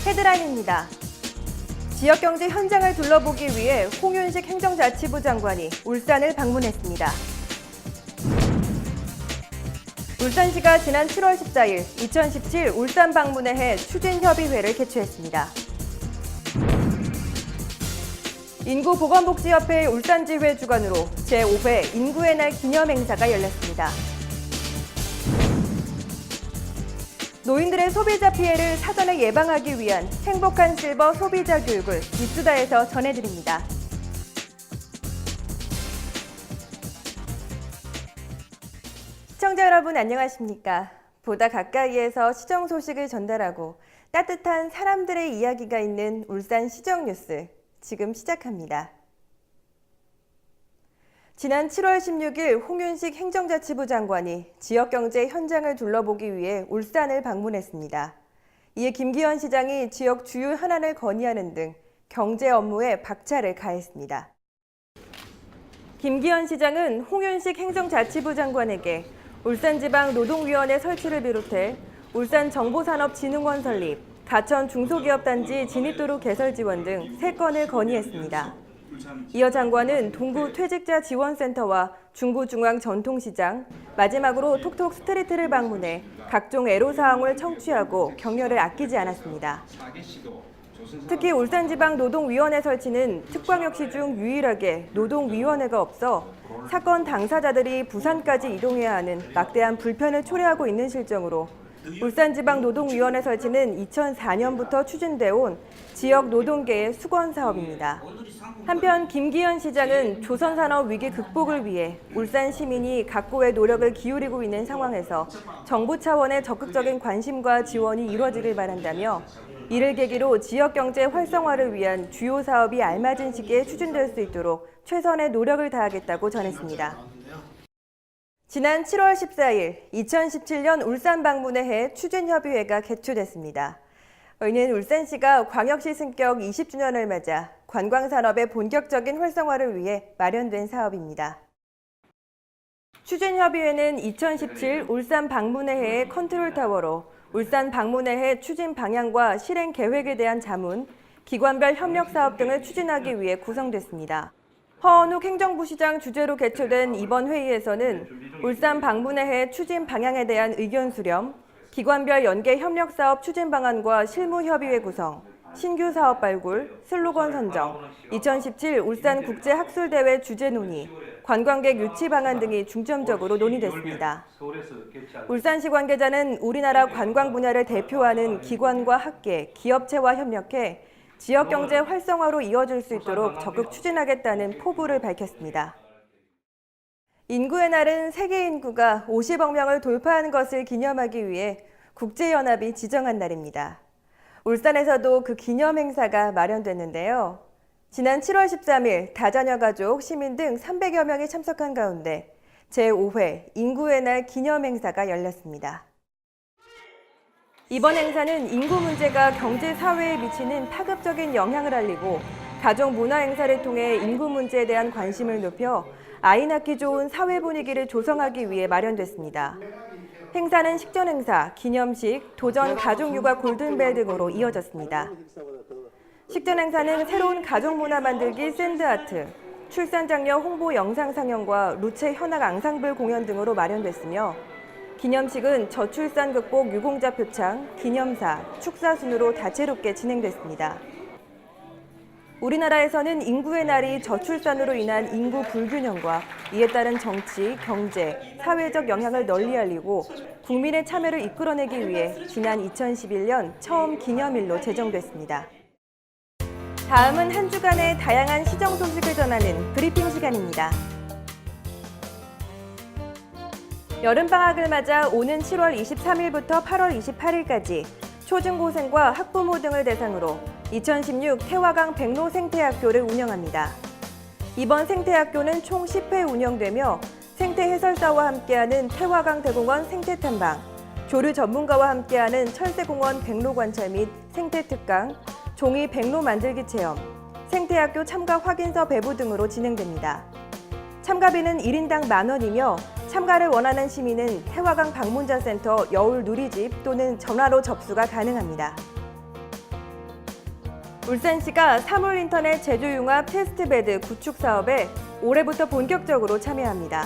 헤드라인입니다. 지역경제 현장을 둘러보기 위해 홍윤식 행정자치부 장관이 울산을 방문했습니다. 울산시가 지난 7월 14일 2017 울산 방문회 해 추진협의회를 개최했습니다. 인구보건복지협회 울산지회 주관으로 제5회 인구의 날 기념행사가 열렸습니다. 노인들의 소비자 피해를 사전에 예방하기 위한 행복한 실버 소비자 교육을 이수다에서 전해드립니다. 시청자 여러분 안녕하십니까? 보다 가까이에서 시정 소식을 전달하고 따뜻한 사람들의 이야기가 있는 울산 시정 뉴스 지금 시작합니다. 지난 7월 16일 홍윤식 행정자치부 장관이 지역경제 현장을 둘러보기 위해 울산을 방문했습니다. 이에 김기현 시장이 지역 주요 현안을 건의하는 등 경제 업무에 박차를 가했습니다. 김기현 시장은 홍윤식 행정자치부 장관에게 울산지방노동위원회 설치를 비롯해 울산정보산업진흥원 설립, 가천 중소기업단지 진입도로 개설 지원 등 3건을 건의했습니다. 이어 장관은 동구 퇴직자 지원센터와 중구중앙 전통시장, 마지막으로 톡톡 스트리트를 방문해 각종 애로사항을 청취하고 격려를 아끼지 않았습니다. 특히 울산지방노동위원회 설치는 특광역시 중 유일하게 노동위원회가 없어 사건 당사자들이 부산까지 이동해야 하는 막대한 불편을 초래하고 있는 실정으로 울산지방노동위원회 설치는 2004년부터 추진돼 온 지역 노동계의 수건 사업입니다. 한편 김기현 시장은 조선산업 위기 극복을 위해 울산 시민이 각고의 노력을 기울이고 있는 상황에서 정부 차원의 적극적인 관심과 지원이 이루어지길 바란다며 이를 계기로 지역경제 활성화를 위한 주요 사업이 알맞은 시기에 추진될 수 있도록 최선의 노력을 다하겠다고 전했습니다. 지난 7월 14일 2017년 울산 방문회 해 추진협의회가 개최됐습니다. 이는 울산시가 광역시 승격 20주년을 맞아 관광산업의 본격적인 활성화를 위해 마련된 사업입니다. 추진협의회는 2017 울산 방문회 해의 컨트롤타워로 울산 방문회 해 추진 방향과 실행 계획에 대한 자문, 기관별 협력 사업 등을 추진하기 위해 구성됐습니다. 허은욱 행정부시장 주재로 개최된 이번 회의에서는 울산 방문회 해 추진 방향에 대한 의견 수렴, 기관별 연계 협력 사업 추진 방안과 실무협의회 구성, 신규 사업 발굴, 슬로건 선정, 2017 울산 국제학술대회 주제 논의, 관광객 유치 방안 등이 중점적으로 논의됐습니다. 울산시 관계자는 우리나라 관광 분야를 대표하는 기관과 학계, 기업체와 협력해 지역경제 활성화로 이어질 수 있도록 적극 추진하겠다는 포부를 밝혔습니다. 인구의 날은 세계 인구가 50억 명을 돌파한 것을 기념하기 위해 국제연합이 지정한 날입니다. 울산에서도 그 기념 행사가 마련됐는데요. 지난 7월 13일 다자녀 가족, 시민 등 300여 명이 참석한 가운데 제5회 인구의 날 기념 행사가 열렸습니다. 이번 행사는 인구 문제가 경제 사회에 미치는 파급적인 영향을 알리고 가족 문화 행사를 통해 인구 문제에 대한 관심을 높여 아이 낳기 좋은 사회 분위기를 조성하기 위해 마련됐습니다. 행사는 식전 행사, 기념식, 도전 가족육아 골든벨 등으로 이어졌습니다. 식전 행사는 새로운 가족 문화 만들기 샌드아트, 출산장려 홍보 영상 상영과 루체 현악 앙상블 공연 등으로 마련됐으며 기념식은 저출산 극복 유공자 표창, 기념사, 축사 순으로 다채롭게 진행됐습니다. 우리나라에서는 인구의 날이 저출산으로 인한 인구 불균형과 이에 따른 정치, 경제, 사회적 영향을 널리 알리고 국민의 참여를 이끌어내기 위해 지난 2011년 처음 기념일로 제정됐습니다. 다음은 한 주간의 다양한 시정 소식을 전하는 브리핑 시간입니다. 여름방학을 맞아 오는 7월 23일부터 8월 28일까지 초중고생과 학부모 등을 대상으로 2016 태화강 백로 생태학교를 운영합니다. 이번 생태학교는 총 10회 운영되며 생태 해설사와 함께하는 태화강 대공원 생태탐방, 조류 전문가와 함께하는 철새공원 백로 관찰 및 생태 특강, 종이 백로 만들기 체험, 생태학교 참가 확인서 배부 등으로 진행됩니다. 참가비는 1인당 만 원이며 참가를 원하는 시민은 태화강 방문자 센터 여울 누리집 또는 전화로 접수가 가능합니다. 울산시가 사물인터넷 제조융합 테스트베드 구축 사업에 올해부터 본격적으로 참여합니다.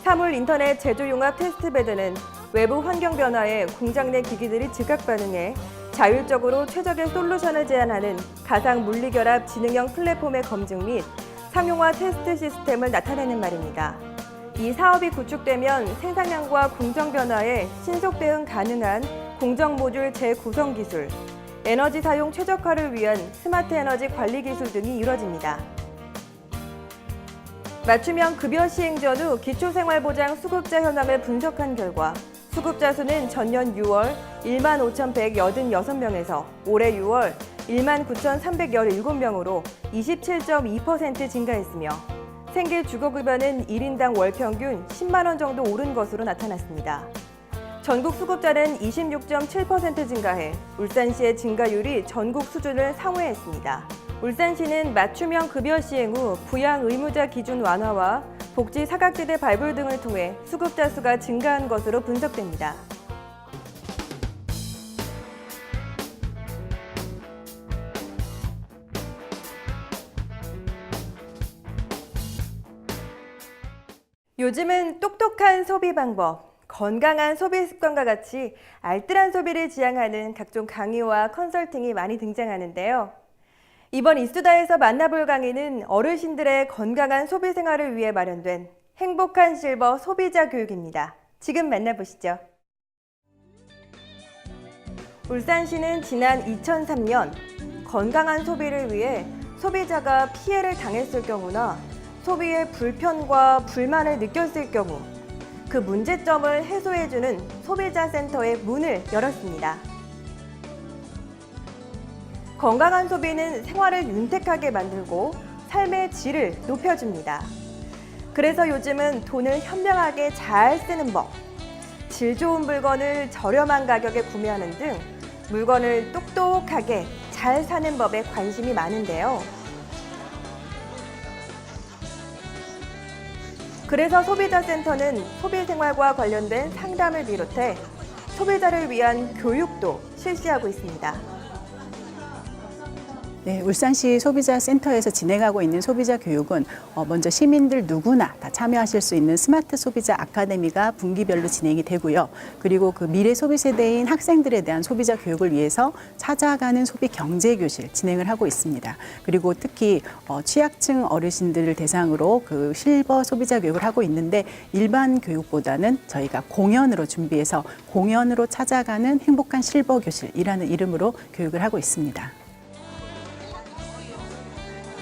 사물인터넷 제조융합 테스트베드는 외부 환경 변화에 공장 내 기기들이 즉각 반응해 자율적으로 최적의 솔루션을 제안하는 가상 물리결합 지능형 플랫폼의 검증 및 상용화 테스트 시스템을 나타내는 말입니다. 이 사업이 구축되면 생산량과 공정 변화에 신속 대응 가능한 공정 모듈 재구성 기술, 에너지 사용 최적화를 위한 스마트 에너지 관리 기술 등이 이뤄집니다. 맞춤형 급여 시행 전후 기초생활보장 수급자 현황을 분석한 결과 수급자 수는 전년 6월 15,186명에서 올해 6월 19,317명으로 27.2% 증가했으며 생계 주거급여는 1인당 월 평균 10만 원 정도 오른 것으로 나타났습니다. 전국 수급자는 26.7% 증가해 울산시의 증가율이 전국 수준을 상회했습니다. 울산시는 맞춤형 급여 시행 후 부양 의무자 기준 완화와 복지 사각지대 발굴 등을 통해 수급자 수가 증가한 것으로 분석됩니다. 요즘은 똑똑한 소비 방법, 건강한 소비 습관과 같이 알뜰한 소비를 지향하는 각종 강의와 컨설팅이 많이 등장하는데요. 이번 이수다에서 만나볼 강의는 어르신들의 건강한 소비 생활을 위해 마련된 행복한 실버 소비자 교육입니다. 지금 만나보시죠. 울산시는 지난 2003년 건강한 소비를 위해 소비자가 피해를 당했을 경우나 소비에 불편과 불만을 느꼈을 경우 그 문제점을 해소해주는 소비자 센터의 문을 열었습니다. 건강한 소비는 생활을 윤택하게 만들고 삶의 질을 높여줍니다. 그래서 요즘은 돈을 현명하게 잘 쓰는 법, 질 좋은 물건을 저렴한 가격에 구매하는 등 물건을 똑똑하게 잘 사는 법에 관심이 많은데요. 그래서 소비자센터는 소비생활과 관련된 상담을 비롯해 소비자를 위한 교육도 실시하고 있습니다. 네, 울산시 소비자센터에서 진행하고 있는 소비자 교육은 먼저 시민들 누구나 다 참여하실 수 있는 스마트 소비자 아카데미가 분기별로 진행이 되고요. 그리고 그 미래 소비 세대인 학생들에 대한 소비자 교육을 위해서 찾아가는 소비 경제 교실 진행을 하고 있습니다. 그리고 특히 취약층 어르신들을 대상으로 그 실버 소비자 교육을 하고 있는데 일반 교육보다는 저희가 공연으로 준비해서 공연으로 찾아가는 행복한 실버 교실이라는 이름으로 교육을 하고 있습니다.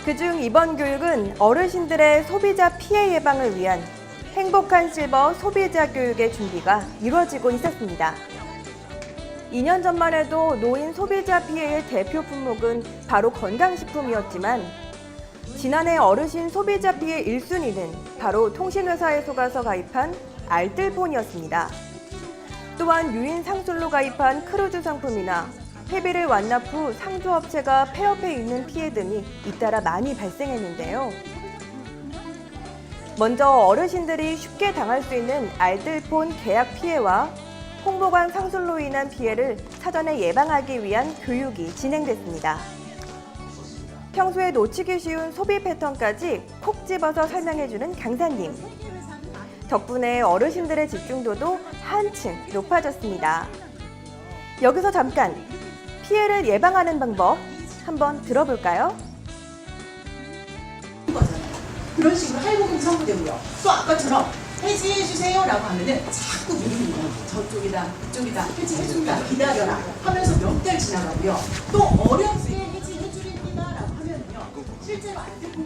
그중 이번 교육은 어르신들의 소비자 피해 예방을 위한 행복한 실버 소비자 교육의 준비가 이루어지고 있었습니다. 2년 전만 해도 노인 소비자 피해의 대표 품목은 바로 건강식품이었지만 지난해 어르신 소비자 피해 1순위는 바로 통신회사에 속아서 가입한 알뜰폰이었습니다. 또한 유인 상술로 가입한 크루즈 상품이나 회비를 완납 후 상조업체가 폐업해 있는 피해 등이 잇따라 많이 발생했는데요. 먼저 어르신들이 쉽게 당할 수 있는 알뜰폰 계약 피해와 홍보관 상술로 인한 피해를 사전에 예방하기 위한 교육이 진행됐습니다. 평소에 놓치기 쉬운 소비 패턴까지 콕 집어서 설명해주는 강사님. 덕분에 어르신들의 집중도도 한층 높아졌습니다. 여기서 잠깐! 피해를 예방하는 방법 한번 들어볼까요? 그런 식으로 할부금 청구되고요. 또 아까처럼 해지해주세요 라고 하면은 자꾸 미루는 거예요. 저쪽이다, 이쪽이다, 해지해준다, 기다려라 하면서 몇 달 지나가고요. 또 어렵게 해지해드립니다 라고 하면은요. 실제로 안 듣고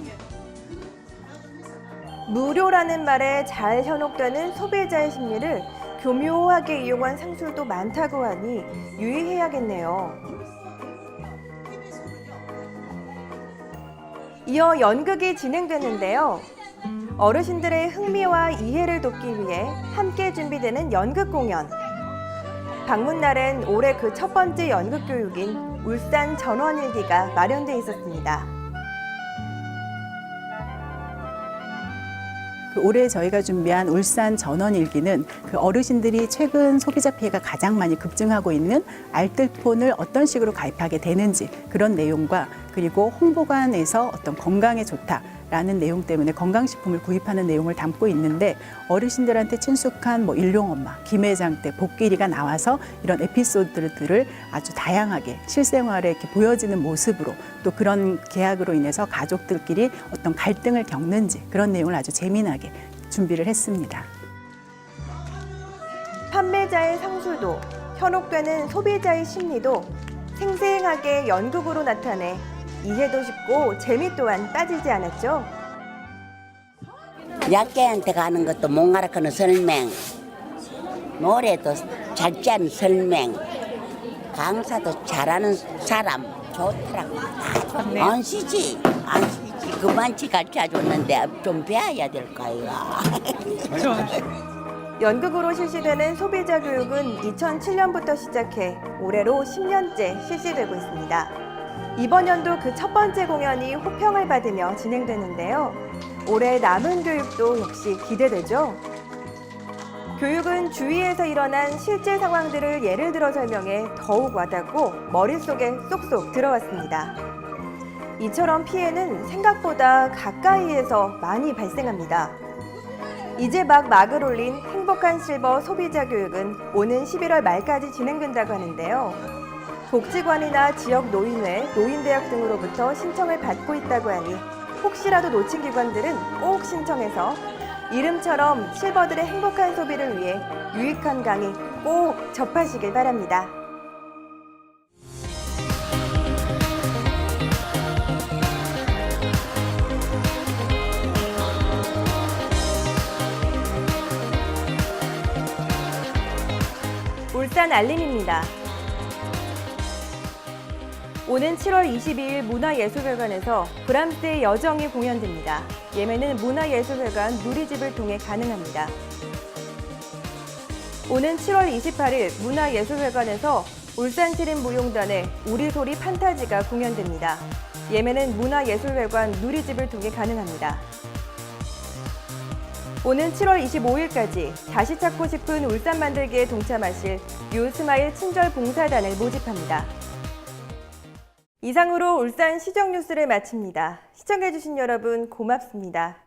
무료라는 말에 잘 현혹되는 소비자의 심리를 교묘하게 이용한 상술도 많다고 하니 유의해야겠네요. 이어 연극이 진행되는데요. 어르신들의 흥미와 이해를 돕기 위해 함께 준비되는 연극 공연. 방문날엔 올해 그 첫 번째 연극 교육인 울산 전원일기가 마련돼 있었습니다. 올해 저희가 준비한 울산 전원일기는 그 어르신들이 최근 소비자 피해가 가장 많이 급증하고 있는 알뜰폰을 어떤 식으로 가입하게 되는지 그런 내용과 그리고 홍보관에서 어떤 건강에 좋다라는 내용 때문에 건강식품을 구입하는 내용을 담고 있는데 어르신들한테 친숙한 일용엄마, 김해장때, 복귀리가 나와서 이런 에피소드들을 아주 다양하게 실생활에 이렇게 보여지는 모습으로 또 그런 계약으로 인해서 가족들끼리 어떤 갈등을 겪는지 그런 내용을 아주 재미나게 준비를 했습니다. 판매자의 상술도 현혹되는 소비자의 심리도 생생하게 연극으로 나타내 이해도 쉽고 재미 또한 빠지지 않았죠. 약개한테 가는 것도 못 알아듣는 설명, 노래도 잘 짜는 설명, 강사도 잘하는 사람 좋더라고. 안 쉬지. 그만치 가르쳐줬는데 좀 배워야 될 거야. 연극으로 실시되는 소비자 교육은 2007년부터 시작해 올해로 10년째 실시되고 있습니다. 이번 연도 그 첫 번째 공연이 호평을 받으며 진행되는데요. 올해 남은 교육도 역시 기대되죠. 교육은 주위에서 일어난 실제 상황들을 예를 들어 설명해 더욱 와닿고 머릿속에 쏙쏙 들어왔습니다. 이처럼 피해는 생각보다 가까이에서 많이 발생합니다. 이제 막 막을 올린 행복한 실버 소비자 교육은 오는 11월 말까지 진행된다고 하는데요. 복지관이나 지역 노인회, 노인대학 등으로부터 신청을 받고 있다고 하니 혹시라도 놓친 기관들은 꼭 신청해서 이름처럼 실버들의 행복한 소비를 위해 유익한 강의 꼭 접하시길 바랍니다. 울산 알림입니다. 오는 7월 22일 문화예술회관에서 브람스의 여정이 공연됩니다. 예매는 문화예술회관 누리집을 통해 가능합니다. 오는 7월 28일 문화예술회관에서 울산시립무용단의 우리소리 판타지가 공연됩니다. 예매는 문화예술회관 누리집을 통해 가능합니다. 오는 7월 25일까지 다시 찾고 싶은 울산 만들기에 동참하실 유스마일 친절봉사단을 모집합니다. 이상으로 울산 시정뉴스를 마칩니다. 시청해주신 여러분 고맙습니다.